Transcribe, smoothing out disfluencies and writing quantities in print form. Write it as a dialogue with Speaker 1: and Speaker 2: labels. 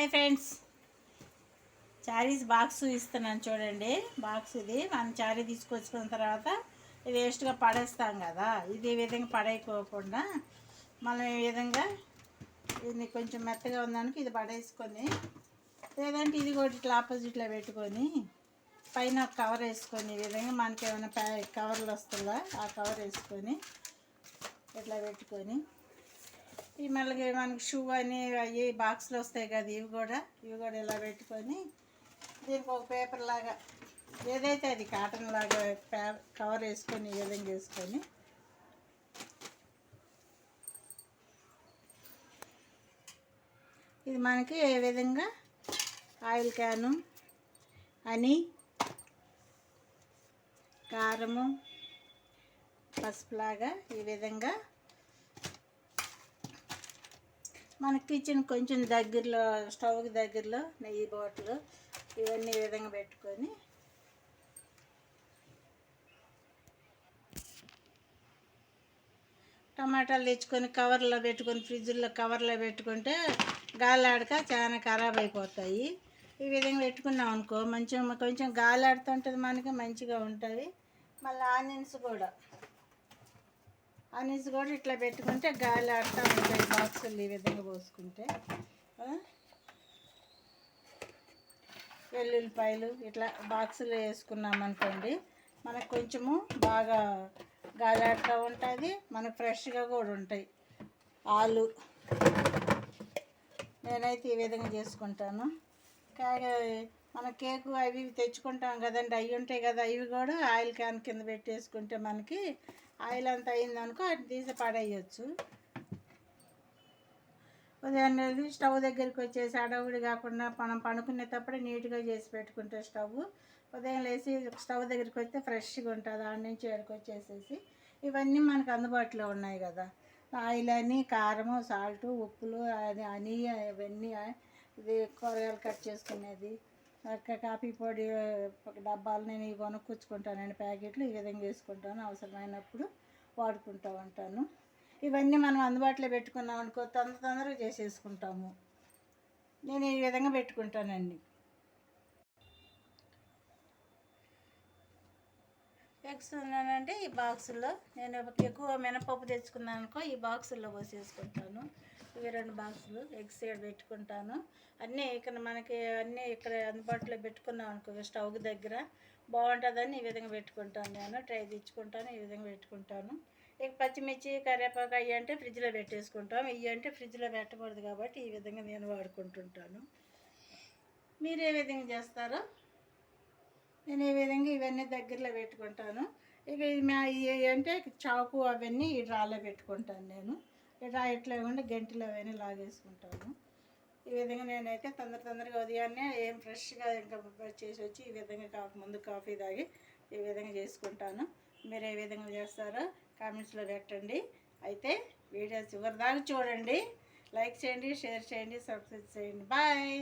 Speaker 1: Hi friends, చారీస్ box ఇస్తున్నాను చూడండి. Box ఇది మనం చారీ తీసుకొచ్చుకున్న తర్వాత ఇది వేస్ట్గా పడేస్తాం కదా. ఇది ఈ విధంగా పడేయకోకుండా మనం ఈ విధంగా ఇది కొంచెం మెత్తగా ఉందానికి ఇది పడేసుకొని, లేదంటే ఇది కూడా ఇట్లా ఆపోజిట్లో పెట్టుకొని పైన కవర్ వేసుకొని ఈ విధంగా మనకి ఏమైనా కవర్లు వస్తుందా ఆ కవర్ వేసుకొని ఇట్లా పెట్టుకొని, ఈ మళ్ళీ మనకి షూ అని అవి బాక్స్లో వస్తాయి కదా, ఇవి కూడా ఇలా పెట్టుకొని దీనికి ఒక పేపర్ లాగా ఏదైతే అది కాటన్ లాగా కవర్ వేసుకొని ఈ విధంగా వేసుకొని ఇది మనకి ఏ విధంగా ఆయిల్ క్యాను అని కారము పసుపులాగా ఈ విధంగా మన కిచెన్ కొంచెం దగ్గరలో స్టవ్కి దగ్గరలో నెయ్యి బాటిల్ ఇవన్నీ ఈ విధంగా పెట్టుకొని టమాటాలు తెచ్చుకొని కవర్లో పెట్టుకొని ఫ్రిడ్జ్లో కవర్లో పెట్టుకుంటే గాలి ఆడక చాలా ఖరాబ్ అయిపోతాయి. ఈ విధంగా పెట్టుకున్నాం అనుకో కొంచెం గాలి ఆడుతుంటుంది, మనకి మంచిగా ఉంటుంది. మళ్ళీ ఆనియన్స్ కూడా ఇట్లా పెట్టుకుంటే గాలి ఆడుతూ ఉంటాయి బాక్సులు ఈ విధంగా పోసుకుంటే. వెల్లుల్లిపాయలు ఇట్లా బాక్సులు వేసుకున్నాం అనుకోండి, మనకు కొంచెము బాగా గాలాడుతూ ఉంటుంది, మనకు ఫ్రెష్గా కూడా ఉంటాయి. ఆలు నేనైతే ఈ విధంగా చేసుకుంటాను. కాగా మన కేకు అవి తెచ్చుకుంటాం కదండి, అవి ఉంటాయి కదా, అవి కూడా ఆయిల్ క్యాన్ కింద పెట్టేసుకుంటే మనకి ఆయిల్ అంతా అయిందనుకో అది తీసి పడేయచ్చు. ఉదయాన్నే స్టవ్ దగ్గరికి వచ్చేసి అడవుడి కాకుండా మనం పడుకునేటప్పుడే నీట్గా చేసి పెట్టుకుంటే ఉదయం లేచి స్టవ్ దగ్గరికి వస్తే ఫ్రెష్గా ఉంటుంది. ఆడ నుంచి ఏడుకు వచ్చేసేసి ఇవన్నీ మనకు అందుబాటులో ఉన్నాయి కదా, ఆయిల్ అని కారము సాల్టు ఉప్పులు అని ఇవన్నీ, ఇది కూరగాయలు కట్ చేసుకునేది, కాఫీ పొడి డబ్బాలు నేను ఇవి కొనుక్కొచ్చుకుంటానండి, ప్యాకెట్లు ఈ విధంగా వేసుకుంటాను, అవసరమైనప్పుడు వాడుకుంటూ ఉంటాను. ఇవన్నీ మనం అందుబాటులో పెట్టుకున్నాం అనుకో తొందరగా చేసేసుకుంటాము. నేను ఈ విధంగా పెట్టుకుంటానండి. ఎగ్స్ ఉన్నానంటే ఈ బాక్సుల్లో నేను ఎక్కువ మినపప్పు తెచ్చుకున్నాను అనుకో ఈ బాక్సుల్లో పోసేసుకుంటాను. ఇవి 2 బాక్సులు ఎగ్స్ పెట్టుకుంటాను. అన్నీ ఇక్కడ మనకి అన్నీ ఇక్కడ అందుబాటులో పెట్టుకున్నాం అనుకో స్టవ్ దగ్గర బాగుంటుందని ఈ విధంగా పెట్టుకుంటాను. నేను ట్రై తెచ్చుకుంటాను, ఈ విధంగా పెట్టుకుంటాను. ఇక పచ్చిమిర్చి కరివేపాకు అవి అంటే ఫ్రిడ్జ్లో పెట్టేసుకుంటాం, ఇవి అంటే ఫ్రిడ్జ్లో పెట్టకూడదు కాబట్టి ఈ విధంగా నేను వాడుకుంటుంటాను. మీరు ఏ విధంగా చేస్తారో నేను ఈ విధంగా ఇవన్నీ దగ్గరలో పెట్టుకుంటాను. ఇక అంటే చాకు అవన్నీ ఈ డ్రాలో పెట్టుకుంటాను. నేను ఈ డ్రా ఇట్లా ఇవ్వండి గంటలు అవన్నీ లాగేసుకుంటాను. ఈ విధంగా నేనైతే తొందరగా ఉదయాన్నే ఏం ఫ్రెష్గా ఇంకా చేసి వచ్చి ఈ విధంగా ముందు కాఫీ తాగి ఈ విధంగా చేసుకుంటాను. మీరు ఏ విధంగా చేస్తారో కామెంట్స్లో పెట్టండి. అయితే వీడియో చివరి దాకా చూడండి, లైక్ చేయండి, షేర్ చేయండి, సబ్స్క్రైబ్ చేయండి. బాయ్.